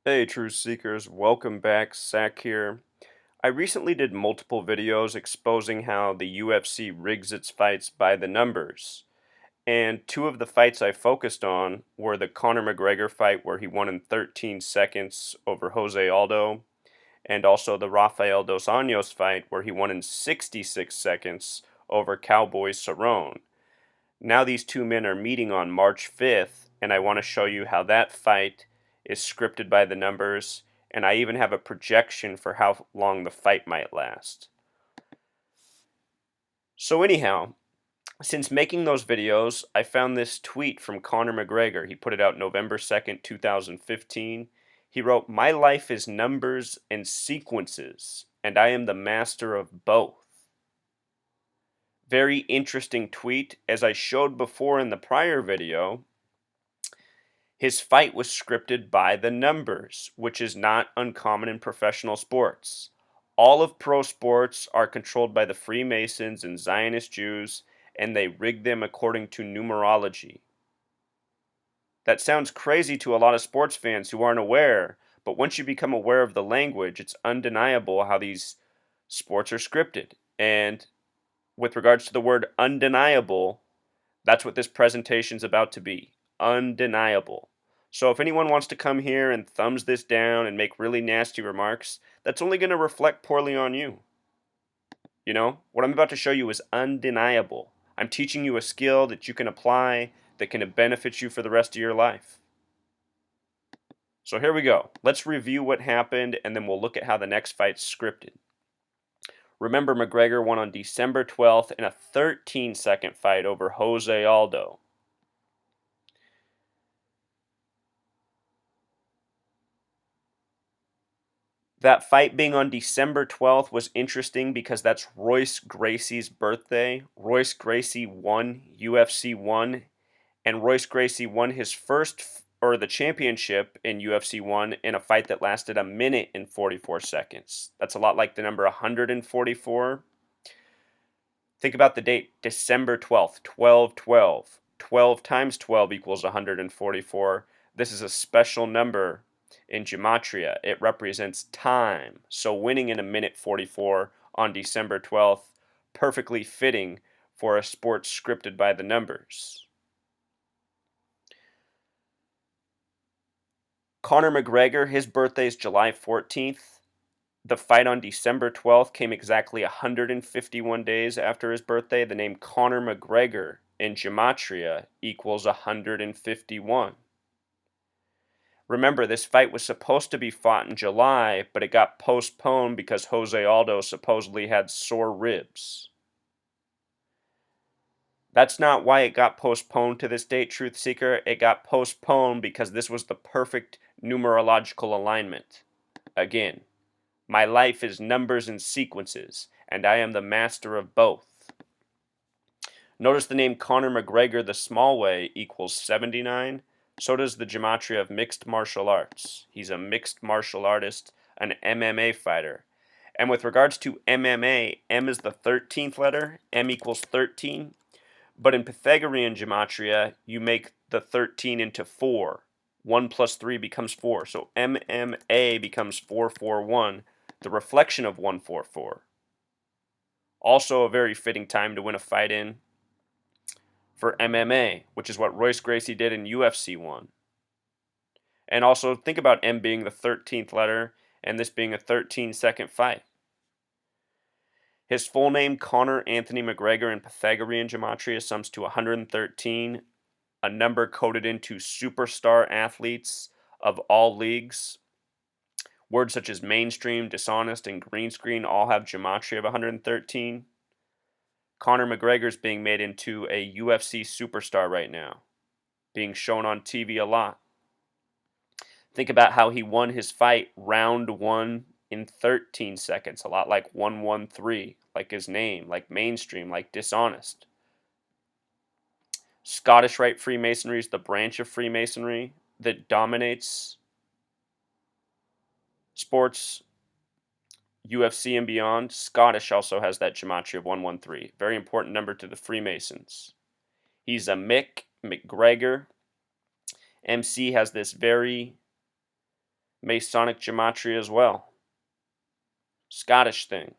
Hey, Truth Seekers, welcome back. Sack here. I recently did multiple videos exposing how the UFC rigs its fights by the numbers. And two of the fights I focused on were the Conor McGregor fight where he won in 13 seconds over Jose Aldo, and also the Rafael dos Anjos fight where he won in 66 seconds over Cowboy Cerrone. Now these two men are meeting on March 5th, and I want to show you how that fight is scripted by the numbers, and I even have a projection for how long the fight might last. So anyhow, since making those videos, I found this tweet from Conor McGregor. He put it out November 2nd, 2015. He wrote, "My life is numbers and sequences, and I am the master of both." Very interesting tweet. As I showed before in the prior video, his fight was scripted by the numbers, which is not uncommon in professional sports. All of pro sports are controlled by the Freemasons and Zionist Jews, and they rig them according to numerology. That sounds crazy to a lot of sports fans who aren't aware, but once you become aware of the language, it's undeniable how these sports are scripted. And with regards to the word undeniable, that's what this presentation is about to be. Undeniable. So if anyone wants to come here and thumbs this down and make really nasty remarks, that's only going to reflect poorly on you. You know, what I'm about to show you is undeniable. I'm teaching you a skill that you can apply that can benefit you for the rest of your life. So here we go. Let's review what happened and then we'll look at how the next fight's scripted. Remember, McGregor won on December 12th in a 13-second fight over Jose Aldo. That fight being on December 12th was interesting because that's Royce Gracie's birthday. Royce Gracie won UFC 1, and Royce Gracie won his the championship in UFC 1 in a fight that lasted a minute and 44 seconds. That's a lot like the number 144. Think about the date, December 12th, 12/12. 12 times 12 equals 144. This is a special number in gematria. It represents time. So winning in a minute 44 on December 12th, perfectly fitting for a sport scripted by the numbers. Conor McGregor, his birthday is July 14th. The fight on December 12th came exactly 151 days after his birthday. The name Conor McGregor in gematria equals 151. Remember, this fight was supposed to be fought in July, but it got postponed because Jose Aldo supposedly had sore ribs. That's not why it got postponed to this date, Truth Seeker. It got postponed because this was the perfect numerological alignment. Again, my life is numbers and sequences, and I am the master of both. Notice the name Conor McGregor the small way equals 79. So does the gematria of mixed martial arts. He's a mixed martial artist, an MMA fighter. And with regards to MMA, M is the 13th letter. M equals 13. But in Pythagorean gematria, you make the 13 into 4. 1 plus 3 becomes 4. So MMA becomes 441, the reflection of 144. Also a very fitting time to win a fight in for MMA, which is what Royce Gracie did in UFC 1. And also think about M being the 13th letter and this being a 13-second fight. His full name, Conor Anthony McGregor, in Pythagorean gematria sums to 113, a number coded into superstar athletes of all leagues. Words such as mainstream, dishonest, and green screen all have gematria of 113. Conor McGregor is being made into a UFC superstar right now, being shown on TV a lot. Think about how he won his fight round 1 in 13 seconds, a lot like 113, like his name, like mainstream, like dishonest. Scottish Rite Freemasonry is the branch of Freemasonry that dominates sports, UFC, and beyond. Scottish also has that gematria of 113. Very important number to the Freemasons. He's a McGregor. MC has this very Masonic gematria as well. Scottish thing.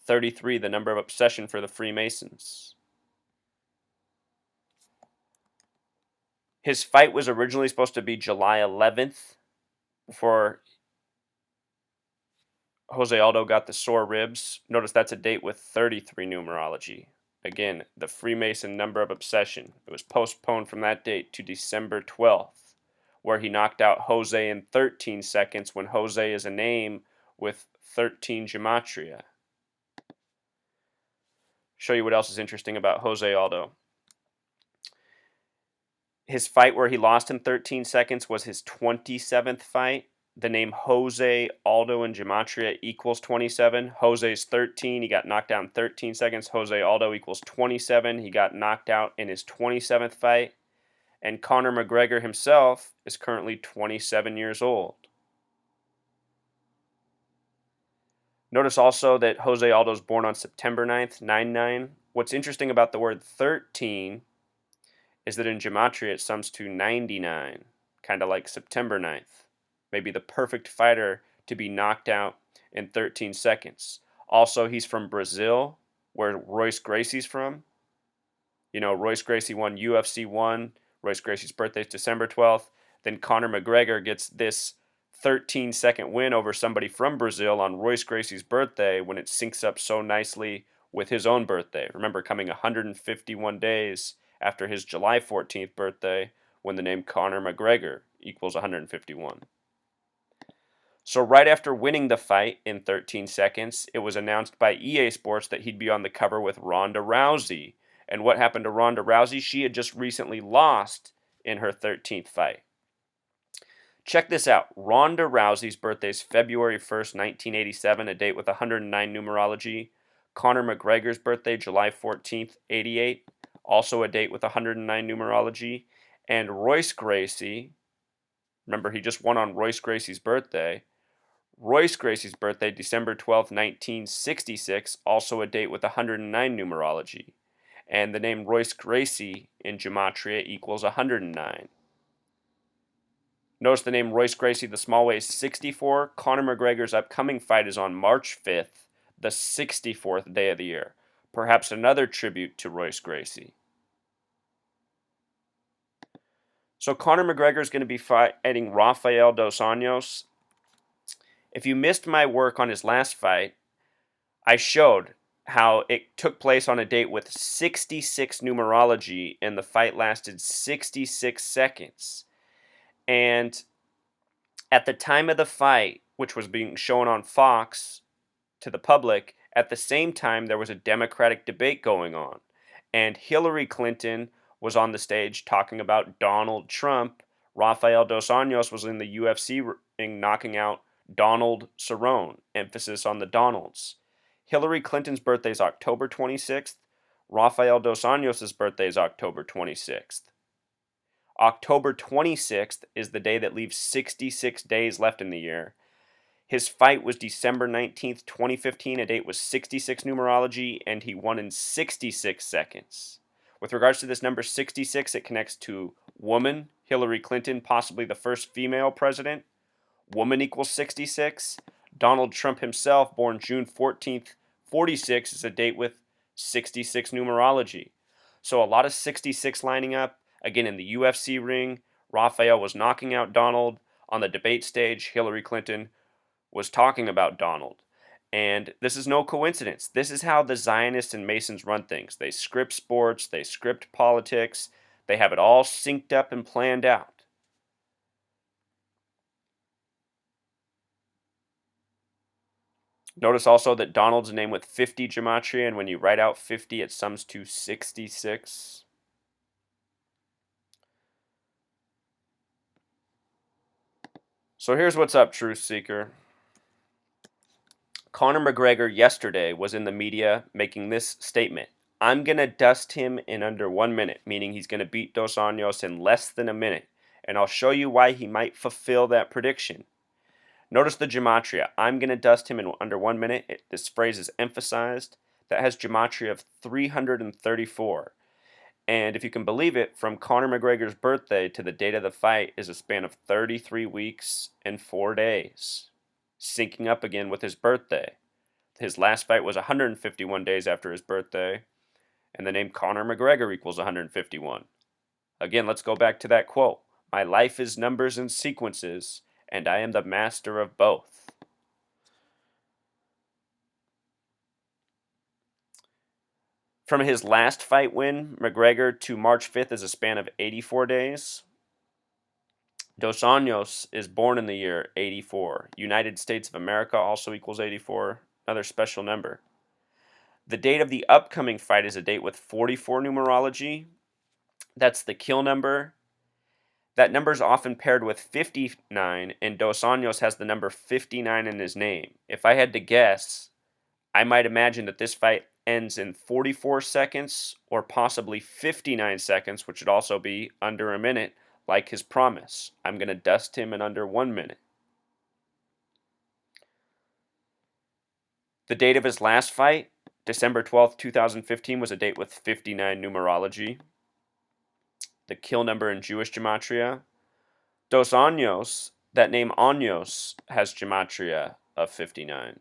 33, the number of obsession for the Freemasons. His fight was originally supposed to be July 11th before Jose Aldo got the sore ribs. Notice that's a date with 33 numerology. Again, the Freemason number of obsession. It was postponed from that date to December 12th, where he knocked out Jose in 13 seconds when Jose is a name with 13 gematria. Show you what else is interesting about Jose Aldo. His fight where he lost in 13 seconds was his 27th fight. The name Jose Aldo in gematria equals 27. Jose's 13. He got knocked out in 13 seconds. Jose Aldo equals 27. He got knocked out in his 27th fight. And Conor McGregor himself is currently 27 years old. Notice also that Jose Aldo is born on September 9th, 9-9. What's interesting about the word 13 is that in gematria it sums to 99, kind of like September 9th. Maybe the perfect fighter to be knocked out in 13 seconds. Also, he's from Brazil, where Royce Gracie's from. You know, Royce Gracie won UFC 1. Royce Gracie's birthday is December 12th. Then Conor McGregor gets this 13-second win over somebody from Brazil on Royce Gracie's birthday when it syncs up so nicely with his own birthday. Remember, coming 151 days after his July 14th birthday, when the name Conor McGregor equals 151. So right after winning the fight in 13 seconds, it was announced by EA Sports that he'd be on the cover with Ronda Rousey. And what happened to Ronda Rousey? She had just recently lost in her 13th fight. Check this out. Ronda Rousey's birthday is February 1st, 1987, a date with 109 numerology. Conor McGregor's birthday, July 14th, 88, also a date with 109 numerology. And Royce Gracie, remember he just won on Royce Gracie's birthday. Royce Gracie's birthday, December 12th, 1966, also a date with 109 numerology. And the name Royce Gracie in gematria equals 109. Notice the name Royce Gracie, the small way is 64. Conor McGregor's upcoming fight is on March 5th, the 64th day of the year. Perhaps another tribute to Royce Gracie. So Conor McGregor is going to be fighting Rafael dos Anjos. If you missed my work on his last fight, I showed how it took place on a date with 66 numerology and the fight lasted 66 seconds. And at the time of the fight, which was being shown on Fox to the public, at the same time there was a Democratic debate going on. And Hillary Clinton was on the stage talking about Donald Trump. Rafael dos Anjos was in the UFC ring knocking out Donald Cerrone, emphasis on the Donalds. Hillary Clinton's birthday is October 26th. Rafael dos Anjos' birthday is October 26th. October 26th is the day that leaves 66 days left in the year. His fight was December 19th, 2015. A date was 66 numerology, and he won in 66 seconds. With regards to this number 66, it connects to woman, Hillary Clinton, possibly the first female president. Woman equals 66. Donald Trump himself, born June 14th, 46, is a date with 66 numerology. So a lot of 66 lining up. Again, in the UFC ring, Rafael was knocking out Donald. On the debate stage, Hillary Clinton was talking about Donald. And this is no coincidence. This is how the Zionists and Masons run things. They script sports, they script politics, they have it all synced up and planned out. Notice also that Donald's a name with 50 gematria, and when you write out 50, it sums to 66. So here's what's up, Truth Seeker. Conor McGregor yesterday was in the media making this statement. I'm going to dust him in under 1 minute, meaning he's going to beat Dos Anjos in less than a minute. And I'll show you why he might fulfill that prediction. Notice the gematria. I'm going to dust him in under 1 minute. This phrase is emphasized. That has gematria of 334. And if you can believe it, from Conor McGregor's birthday to the date of the fight is a span of 33 weeks and 4 days, syncing up again with his birthday. His last fight was 151 days after his birthday, and the name Conor McGregor equals 151. Again, let's go back to that quote. My life is numbers and sequences, and I am the master of both. From his last fight win, McGregor, to March 5th is a span of 84 days. Dos Anjos is born in the year 84. United States of America also equals 84. Another special number. The date of the upcoming fight is a date with 44 numerology. That's the kill number. That number is often paired with 59, and Dos Anjos has the number 59 in his name. If I had to guess, I might imagine that this fight ends in 44 seconds or possibly 59 seconds, which would also be under a minute, like his promise. I'm going to dust him in under 1 minute. The date of his last fight, December 12th, 2015, was a date with 59 numerology. The kill number in Jewish gematria. Dos Anjos, that name Anjos, has gematria of 59.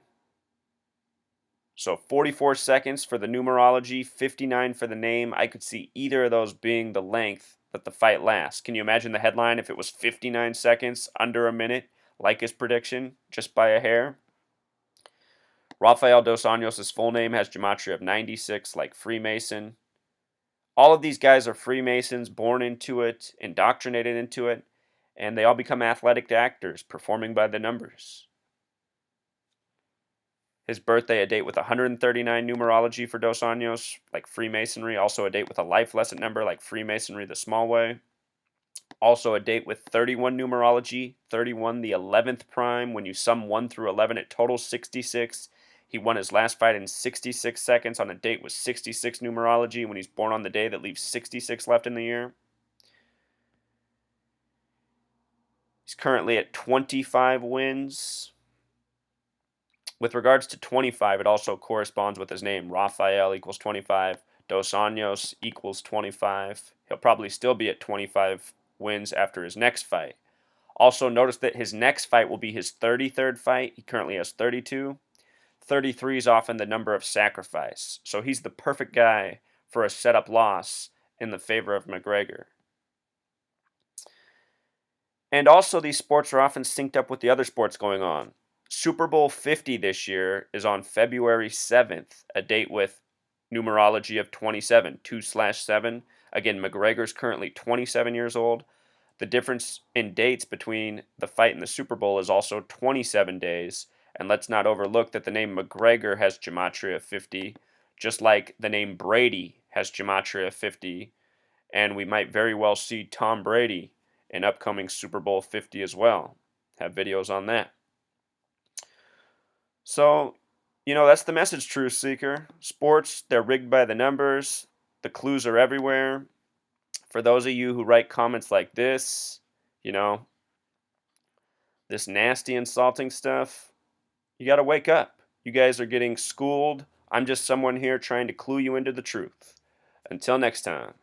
So 44 seconds for the numerology, 59 for the name. I could see either of those being the length that the fight lasts. Can you imagine the headline if it was 59 seconds, under a minute, like his prediction, just by a hair? Rafael dos Anjos' full name has gematria of 96, like Freemason. All of these guys are Freemasons, born into it, indoctrinated into it, and they all become athletic actors, performing by the numbers. His birthday, a date with 139 numerology for Dos Anjos, like Freemasonry. Also a date with a life lesson number, like Freemasonry the small way. Also a date with 31 numerology, 31 the 11th prime. When you sum 1 through 11, it totals 66. He won his last fight in 66 seconds on a date with 66 numerology when he's born on the day that leaves 66 left in the year. He's currently at 25 wins. With regards to 25, it also corresponds with his name. Rafael equals 25. Dos Anjos equals 25. He'll probably still be at 25 wins after his next fight. Also, notice that his next fight will be his 33rd fight. He currently has 32. 33 is often the number of sacrifice. So he's the perfect guy for a setup loss in the favor of McGregor. And also, these sports are often synced up with the other sports going on. Super Bowl 50 this year is on February 7th, a date with numerology of 27, 2/7. Again, McGregor's currently 27 years old. The difference in dates between the fight and the Super Bowl is also 27 days. And let's not overlook that the name McGregor has gematria of 50, just like the name Brady has gematria of 50. And we might very well see Tom Brady in upcoming Super Bowl 50 as well. Have videos on that. So, that's the message, Truth Seeker. Sports, they're rigged by the numbers. The clues are everywhere. For those of you who write comments like this, this nasty, insulting stuff, you got to wake up. You guys are getting schooled. I'm just someone here trying to clue you into the truth. Until next time.